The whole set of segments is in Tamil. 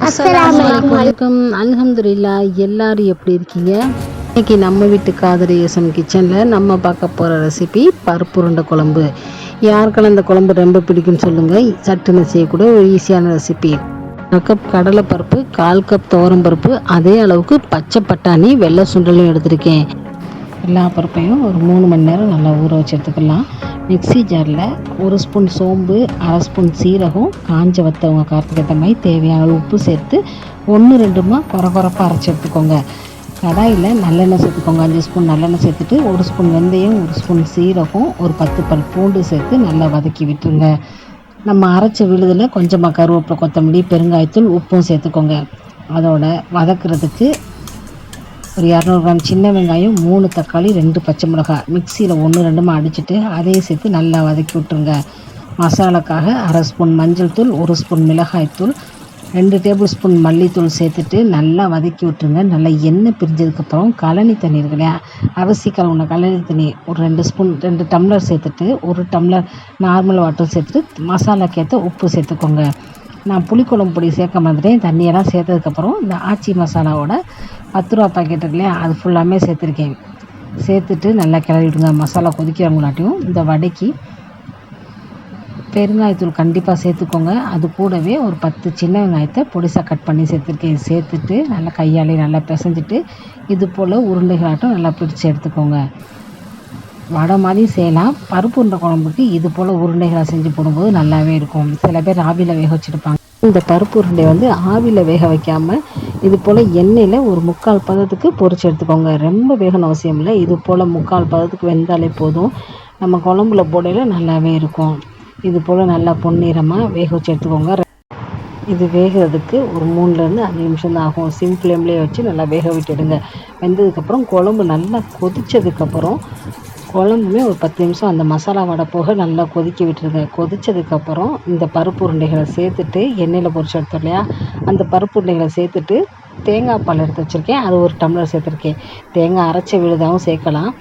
அஸ்ஸலாமு அலைக்கும். அல்ஹம்துலில்லாஹ். எல்லாரும் எப்படி இருக்கீங்க? இன்னைக்கு நம்ம வீட்டு காதரி எஸ்எம் கிச்சனில் நம்ம பார்க்க போகிற ரெசிபி பருப்பு உருண்டை குழம்பு. யாருக்கெல்லாம் இந்த குழம்பு ரொம்ப பிடிக்கும்னு சொல்லுங்கள். சட்டுன்னு செய்யக்கூடிய ஒரு ஈஸியான ரெசிபி. 1 கப் கடலைப்பருப்பு, 1/4 கப் துவரம்பருப்பு, அதே அளவுக்கு பச்சை பட்டாணி, வெள்ளை சுண்டலும் எடுத்திருக்கேன். எல்லா பருப்பையும் ஒரு 3 மணி நேரம் நல்லா ஊற வச்சு எடுத்துக்கலாம். மிக்ஸி ஜாரில் 1 ஸ்பூன் சோம்பு, 1/2 ஸ்பூன் சீரகம், காஞ்ச வத்தவங்க காரத்துக்கு ஏற்ற மாதிரி தேவையான அளவு உப்பு சேர்த்து 1-2 கொரகொரப்பாக அரைச்சி எடுத்துக்கோங்க. கடாயில் நல்லெண்ணெய் சேர்த்துக்கோங்க. 5 ஸ்பூன் நல்லெண்ணெய் சேர்த்துட்டு 1 ஸ்பூன் வெந்தயம், 1 ஸ்பூன் சீரகம், ஒரு 10 பல் பூண்டு சேர்த்து நல்லா வதக்கி விட்டுருங்க. நம்ம அரைச்ச விழுதில் கொஞ்சமாக கருவேப்பிலை, கொத்தமல்லி, பெருங்காயத்தூள், உப்பும் சேர்த்துக்கோங்க. அதோட வதக்கிறதுக்கு ஒரு 200 கிராம் சின்ன வெங்காயம், 3 தக்காளி, 2 பச்சை மிளகாய் மிக்சியில் 1-2 அடிச்சுட்டு அதையும் சேர்த்து நல்லா வதக்கி விட்டுருங்க. மசாலாக்காக 1/2 ஸ்பூன் மஞ்சள் தூள், 1 ஸ்பூன் மிளகாய்த்தூள், 2 டேபிள் ஸ்பூன் மல்லித்தூள் சேர்த்துட்டு நல்லா வதக்கி விட்டுருங்க. நல்லா எண்ணெய் பிரிஞ்சதுக்கப்புறம் கழனி தண்ணி இருக்கு இல்லையா, அரிசி கழுவுன கழனி தண்ணி ஒரு 2 டம்ளர் சேர்த்துட்டு 1 டம்ளர் நார்மல் வாட்டர் சேர்த்துட்டு மசாலாக்கேற்ற உப்பு சேர்த்துக்கோங்க. நான் புளிக்குழம்பு பொடி சேர்க்க மாதிரியும் தண்ணியெல்லாம் சேர்த்ததுக்கப்புறம் இந்த ஆச்சி மசாலாவோட 10 ரூபா பாக்கெட் இருக்கு இல்லையா, அது ஃபுல்லாமே சேர்த்துருக்கேன். சேர்த்துட்டு நல்லா கிளறி விடுங்க. மசாலா கொதிக்கிறவங்களாட்டியும் இந்த வடைக்கு பெருங்காயத்தூள் கண்டிப்பாக சேர்த்துக்கோங்க. அது கூடவே ஒரு 10 சின்ன வெங்காயத்தை பொடிசாக கட் பண்ணி சேர்த்துருக்கேன். சேர்த்துட்டு நல்லா கையாலே நல்லா பிசைஞ்சிட்டு இது போல் உருண்டைகளாட்டம் நல்லா பிடிச்சி எடுத்துக்கோங்க. வடை மாதிரி செய்யலாம். பருப்பு உருண்டை குழம்புக்கு இது போல் உருண்டைகளாக செஞ்சு போடும்போது நல்லாவே இருக்கும். சில பேர் ஆவியில் வேக வச்சுருப்பாங்க. இந்த பருப்பு உருண்டை வந்து ஆவியில் வேக வைக்காமல் இது போல் எண்ணெயில் ஒரு 3/4 பதத்துக்கு பொரிச்சு எடுத்துக்கோங்க. ரொம்ப வேகணும் அவசியம் இல்லை. இது போல் 3/4 பதத்துக்கு வெந்தாலே போதும். நம்ம குழம்புல போடையில் நல்லாவே இருக்கும். இது போல் நல்லா பொன்னிறமாக வேக வச்சு எடுத்துக்கோங்க. இது வேகிறதுக்கு ஒரு 3-5 நிமிஷம் தான் ஆகும். சிம் ஃப்ளேம்லேயே வச்சு நல்லா வேக விட்டுடுங்க. வெந்ததுக்கப்புறம் குழம்பு நல்லா கொதித்ததுக்கப்புறம் குழம்புமே ஒரு 10 நிமிஷம் அந்த மசாலா வடை போக நல்லா கொதிக்க விட்டுருங்க. கொதித்ததுக்கப்புறம் இந்த பருப்பு உருண்டைகளை சேர்த்துட்டு எண்ணெயில் பொரிச்சு எடுத்தோம் இல்லையா, அந்த பருப்பு உருண்டைகளை சேர்த்துட்டு தேங்காய் பால் எடுத்து வச்சுருக்கேன். அது 1 டம்ளர் சேர்த்துருக்கேன். தேங்காய் அரைச்ச விழுதாகவும் சேர்க்கலாம்.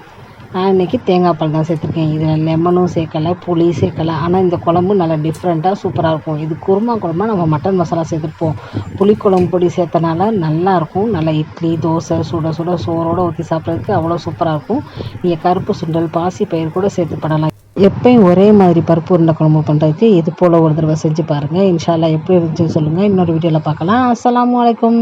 நான் இன்றைக்கி தேங்காய் பால் தான் சேர்த்துருக்கேன். இதில் லெமனும் சேர்க்கலை, புளி சேர்க்கலை. ஆனால் இந்த குழம்பு நல்லா டிஃப்ரெண்ட்டாக சூப்பராக இருக்கும். இது குருமா குழம்பா நம்ம மட்டன் மசாலா சேர்த்துருப்போம். புளிக்குழம்பு பொடி சேர்த்தனால நல்லாயிருக்கும். நல்லா இட்லி, தோசை, சுட சுட சோறோடு ஊற்றி சாப்பிட்றதுக்கு அவ்வளோ சூப்பராக இருக்கும். நீங்கள் கருப்பு சுண்டல், பாசி பயிர் கூட சேர்த்து பண்ணலாம். எப்பயும் ஒரே மாதிரி பருப்பு உருண்டை குழம்பு பண்ணுறதுக்கு இது போல் ஒரு தடவை செஞ்சு பாருங்கள். இன்ஷா அல்லாஹ் எப்படி இருந்துச்சுன்னு சொல்லுங்கள். இன்னொரு வீடியோவில் பார்க்கலாம். அஸ்ஸலாமு அலைக்கும்.